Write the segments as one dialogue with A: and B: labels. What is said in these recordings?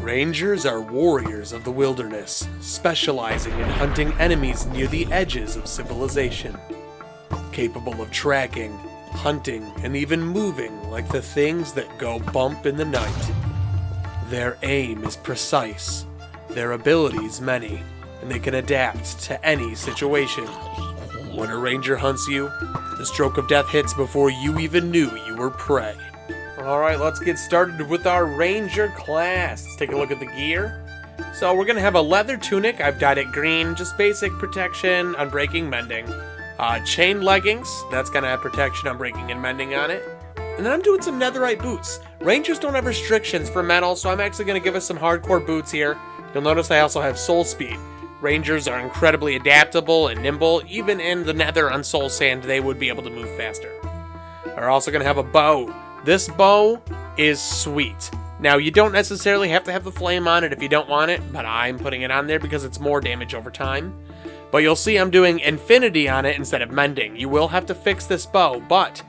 A: Rangers are warriors of the wilderness, specializing in hunting enemies near the edges of civilization. Capable of tracking, hunting, and even moving like the things that go bump in the night. Their aim is precise, their abilities many, and they can adapt to any situation. When a ranger hunts you, the stroke of death hits before you even knew you were prey. Alright, let's get started with our ranger class. Let's take a look at the gear. So we're going to have a leather tunic. I've dyed it green, just basic protection, unbreaking, mending. Chain leggings, that's going to have protection, unbreaking, and mending on it. And then I'm doing some netherite boots. Rangers don't have restrictions for metal, so I'm actually going to give us some hardcore boots here. You'll notice I also have soul speed. Rangers are incredibly adaptable and nimble. Even in the nether on soul sand, they would be able to move faster. We're also going to have a bow. This bow is sweet. Now, you don't necessarily have to have the flame on it if you don't want it, but I'm putting it on there because it's more damage over time. But you'll see I'm doing infinity on it instead of mending. You will have to fix this bow, but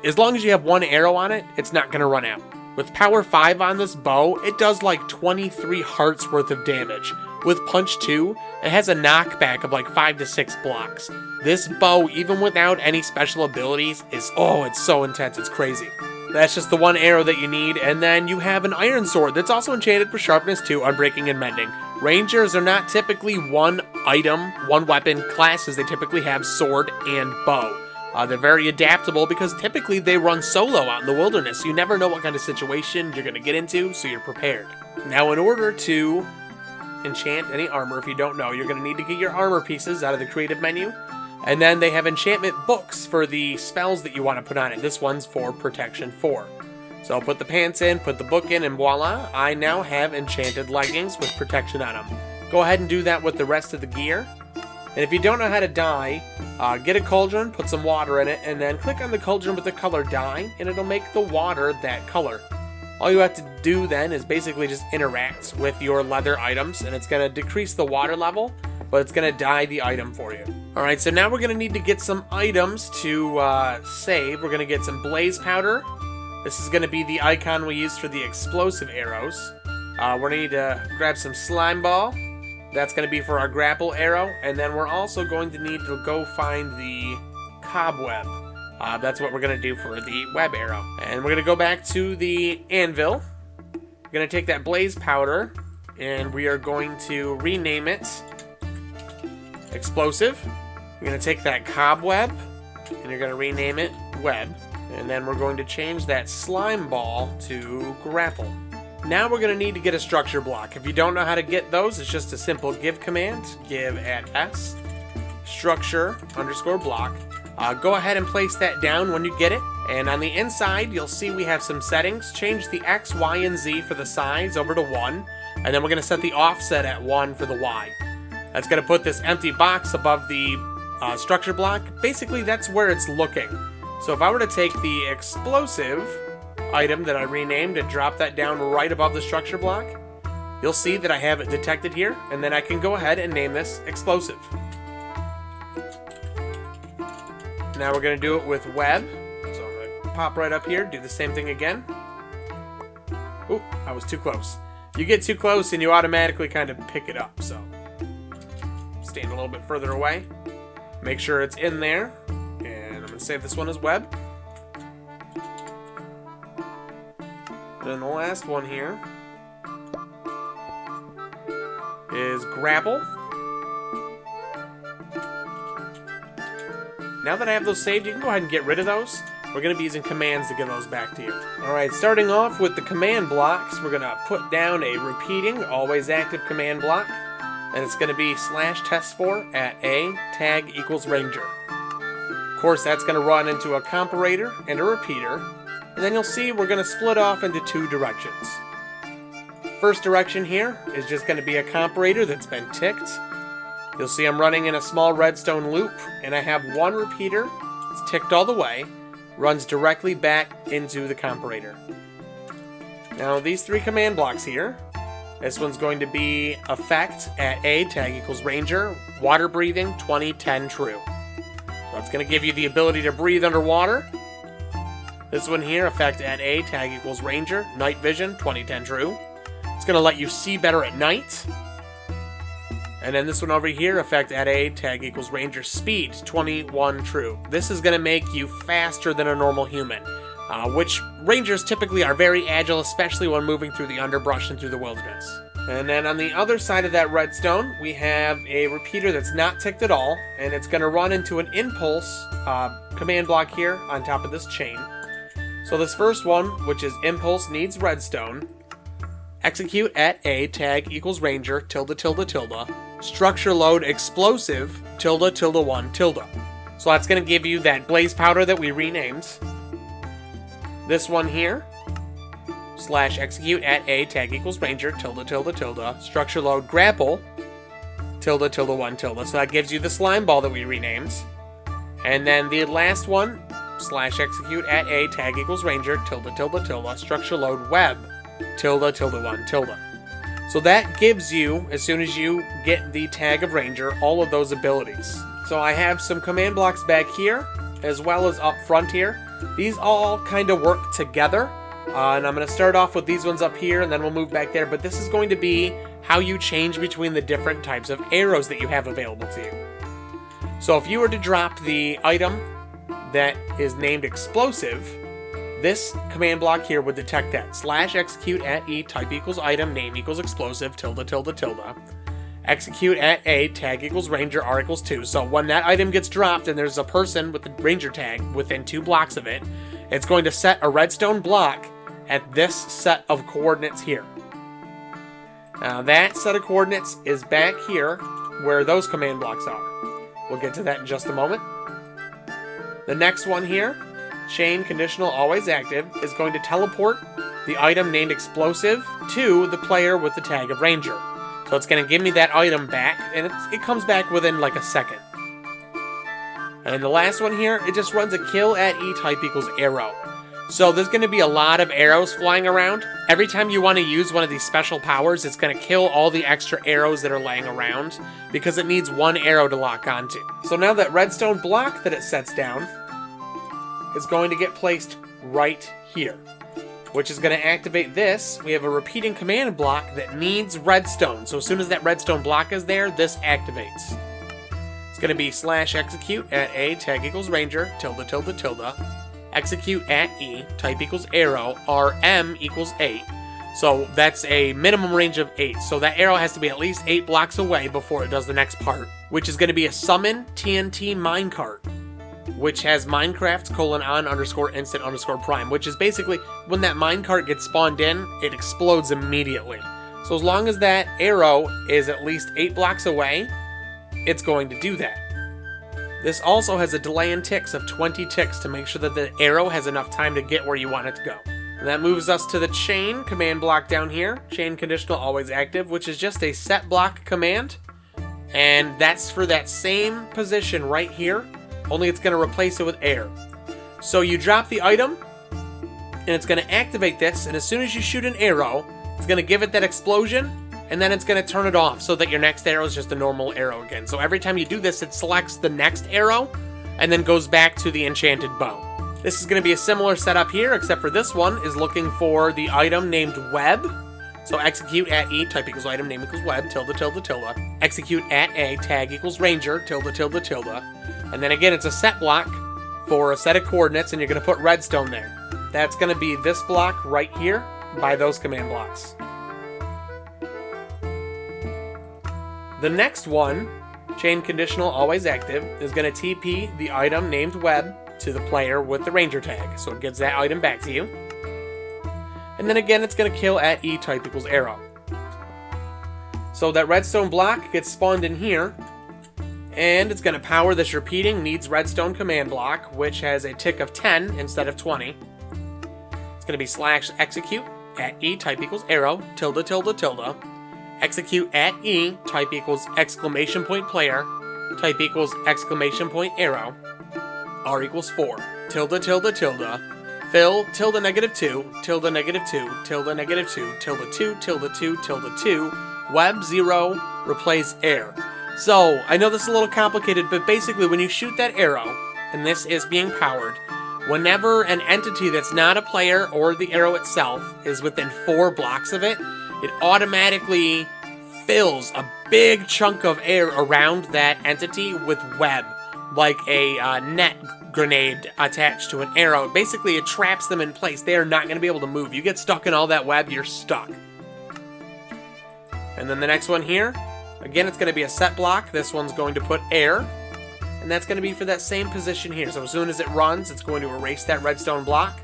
A: as long as you have one arrow on it, it's not going to run out. With power 5 on this bow, it does like 23 hearts worth of damage. With punch 2, it has a knockback of like 5 to 6 blocks. This bow, even without any special abilities, it's so intense, it's crazy. That's just the one arrow that you need, and then you have an iron sword that's also enchanted for sharpness 2, unbreaking, and mending. Rangers are not typically one item, one weapon classes. They typically have sword and bow. They're very adaptable because typically they run solo out in the wilderness. You never know what kind of situation you're going to get into, so you're prepared. Now, in order to enchant any armor, if you don't know, you're going to need to get your armor pieces out of the creative menu. And then they have enchantment books for the spells that you want to put on it. This one's for protection 4. So put the pants in, put the book in, and voila, I now have enchanted leggings with protection on them. Go ahead and do that with the rest of the gear. And if you don't know how to dye, get a cauldron, put some water in it, and then click on the cauldron with the color dye, and it'll make the water that color. All you have to do then is basically just interact with your leather items, and it's going to decrease the water level, but it's going to dye the item for you. Alright, so now we're going to need to get some items to save. We're going to get some blaze powder. This is going to be the icon we used for the explosive arrows. We're going to need to grab some slime ball. That's going to be for our grapple arrow. And then we're also going to need to go find the cobweb. That's what we're going to do for the web arrow. And we're going to go back to the anvil. We're going to take that blaze powder, and we are going to rename it explosive. You're going to take that cobweb, and you're going to rename it web. And then we're going to change that slime ball to grapple. Now we're going to need to get a structure block. If you don't know how to get those, it's just a simple give command. Give at S, structure _ block. Go ahead and place that down when you get it. And on the inside, you'll see we have some settings. Change the X, Y, and Z for the size over to 1. And then we're going to set the offset at 1 for the Y. That's going to put this empty box above the structure block. Basically, that's where it's looking. So if I were to take the explosive item that I renamed and drop that down right above the structure block, you'll see that I have it detected here, and then I can go ahead and name this explosive. Now we're going to do it with web. So I'm going to pop right up here, do the same thing again. Oop, I was too close. You get too close and you automatically kind of pick it up, so stand a little bit further away. Make sure it's in there, and I'm going to save this one as web. And then the last one here is grapple. Now that I have those saved, you can go ahead and get rid of those. We're going to be using commands to get those back to you. Alright, starting off with the command blocks, we're going to put down a repeating, always active command block. And it's going to be /test4 at A, tag = ranger. Of course, that's going to run into a comparator and a repeater. And then you'll see we're going to split off into 2 directions. First direction here is just going to be a comparator that's been ticked. You'll see I'm running in a small redstone loop, and I have one repeater. It's ticked all the way, runs directly back into the comparator. Now these 3 command blocks here, this one's going to be effect at A, tag = ranger, water breathing, 2010 true. So it's going to give you the ability to breathe underwater. This one here, effect at A, tag = ranger, night vision, 2010 true. It's It's going to let you see better at night. And then this one over here, effect at A, tag equals ranger speed, 21 true. This is going to make you faster than a normal human, which rangers typically are very agile, especially when moving through the underbrush and through the wilderness. And then on the other side of that redstone, we have a repeater that's not ticked at all, and it's going to run into an impulse command block here on top of this chain. So this first one, which is impulse needs redstone, execute at A, tag equals ranger, tilde tilde tilde, structure load explosive, tilde tilde 1 tilde. So that's going to give you that blaze powder that we renamed. This one here, slash execute at A, tag equals ranger, tilde tilde tilde, structure load grapple, tilde tilde 1 tilde. So that gives you the slime ball that we renamed. And then the last one, slash execute at A, tag equals ranger, tilde tilde tilde, structure load web, tilde tilde 1 tilde. So that gives you, as soon as you get the tag of ranger, all of those abilities. So I have some command blocks back here, as well as up front here. These all kind of work together. And I'm going to start off with these ones up here, and then we'll move back there. But this is going to be how you change between the different types of arrows that you have available to you. So if you were to drop the item that is named explosive, this command block here would detect that. Slash execute at E, type equals item, name equals explosive, tilde tilde tilde. Execute at A, tag equals ranger, R equals 2. So when that item gets dropped and there's a person with the ranger tag within 2 blocks of it, it's going to set a redstone block at this set of coordinates here. Now that set of coordinates is back here where those command blocks are. We'll get to that in just a moment. The next one here, chain conditional always active, is going to teleport the item named explosive to the player with the tag of ranger. So it's going to give me that item back, and it comes back within like a second. And the last one here, it just runs a kill at E, type equals arrow. So there's going to be a lot of arrows flying around. Every time you want to use one of these special powers, it's going to kill all the extra arrows that are laying around, because it needs one arrow to lock onto. So now that redstone block that it sets down is going to get placed right here, which is going to activate this. We have a repeating command block that needs redstone. So as soon as that redstone block is there, this activates. It's going to be slash execute at A, tag equals ranger, tilde tilde tilde. Execute at E, type equals arrow, RM equals 8. So that's a minimum range of 8. So that arrow has to be at least 8 blocks away before it does the next part, which is going to be a summon TNT minecart, which has Minecraft :on_instant_prime, which is basically when that minecart gets spawned in, it explodes immediately. So as long as that arrow is at least 8 blocks away, it's going to do that. This also has a delay in ticks of 20 ticks to make sure that the arrow has enough time to get where you want it to go. And that moves us to the chain command block down here, chain conditional always active, which is just a set block command. And that's for that same position right here, only it's going to replace it with air. So you drop the item, and it's going to activate this, and as soon as you shoot an arrow, it's going to give it that explosion, and then it's going to turn it off so that your next arrow is just a normal arrow again. So every time you do this, it selects the next arrow and then goes back to the enchanted bow. This is going to be a similar setup here, except for this one is looking for the item named web. So execute at E, type equals item, name equals web, tilde tilde tilde. Execute at A, tag equals ranger, tilde tilde tilde. And then again, it's a set block for a set of coordinates, and you're going to put redstone there. That's going to be this block right here by those command blocks. The next one, chain conditional always active, is going to TP the item named web to the player with the ranger tag. So it gives that item back to you. And then again, it's going to kill at E, type equals arrow. So that redstone block gets spawned in here, and it's going to power this repeating needs redstone command block, which has a tick of 10 instead of 20. It's going to be slash execute at E, type equals arrow, tilde tilde tilde. Execute at E, type equals exclamation point player, type equals exclamation point arrow, R equals 4, tilde tilde tilde, fill tilde -2, tilde -2, tilde -2, tilde 2, tilde 2, tilde 2, web 0, replace air. So, I know this is a little complicated, but basically when you shoot that arrow, and this is being powered, whenever an entity that's not a player or the arrow itself is within 4 blocks of it, it automatically fills a big chunk of air around that entity with web, like a net grenade attached to an arrow. Basically, it traps them in place. They are not going to be able to move. You get stuck in all that web, you're stuck. And then the next one here, again, it's going to be a set block. This one's going to put air, and that's going to be for that same position here. So as soon as it runs, it's going to erase that redstone block,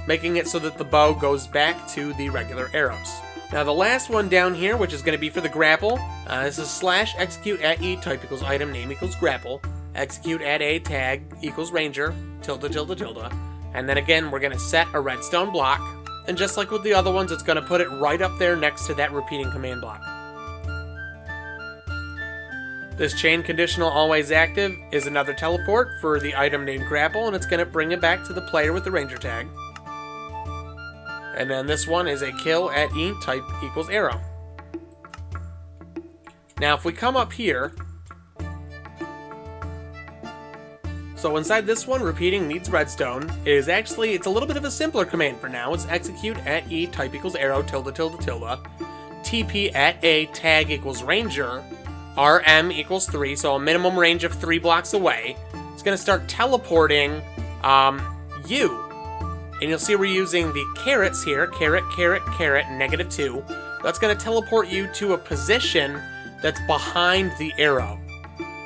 A: making it so that the bow goes back to the regular arrows. Now the last one down here, which is going to be for the grapple, this is slash execute at E, type equals item, name equals grapple, execute at A, tag equals ranger, tilde, tilde, tilde. And then again, we're going to set a redstone block, and just like with the other ones, it's going to put it right up there next to that repeating command block. This chain conditional always active is another teleport for the item named grapple, and it's going to bring it back to the player with the ranger tag. And then this one is a kill at E, type equals arrow. Now if we come up here, so inside this one, repeating needs redstone, is actually, it's a little bit of a simpler command for now. It's execute at E, type equals arrow, tilde, tilde, tilde, TP at A, tag equals ranger, RM equals 3, so a minimum range of 3 blocks away. It's going to start teleporting you. And you'll see we're using the carrots here, caret, caret, caret, -2. That's going to teleport you to a position that's behind the arrow.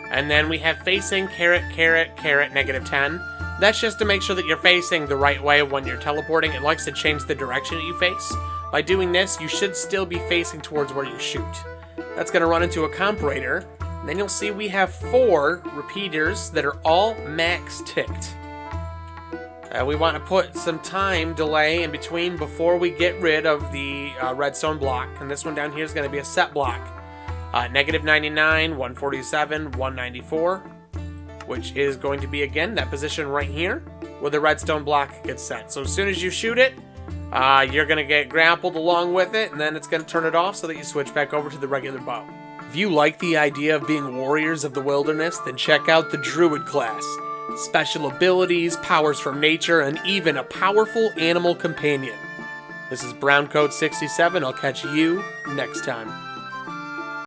A: And then we have facing, caret, caret, caret, -10. That's just to make sure that you're facing the right way when you're teleporting. It likes to change the direction that you face. By doing this, you should still be facing towards where you shoot. That's going to run into a comparator. And then you'll see we have 4 repeaters that are all max ticked. We want to put some time delay in between before we get rid of the redstone block. And this one down here is going to be a set block. -99, 147, 194, which is going to be, again, that position right here where the redstone block gets set. So as soon as you shoot it, you're going to get grappled along with it, and then it's going to turn it off so that you switch back over to the regular bow. If you like the idea of being warriors of the wilderness, then check out the Druid class. Special abilities, powers from nature, and even a powerful animal companion. This is Brown Code 67. I'll catch you next time.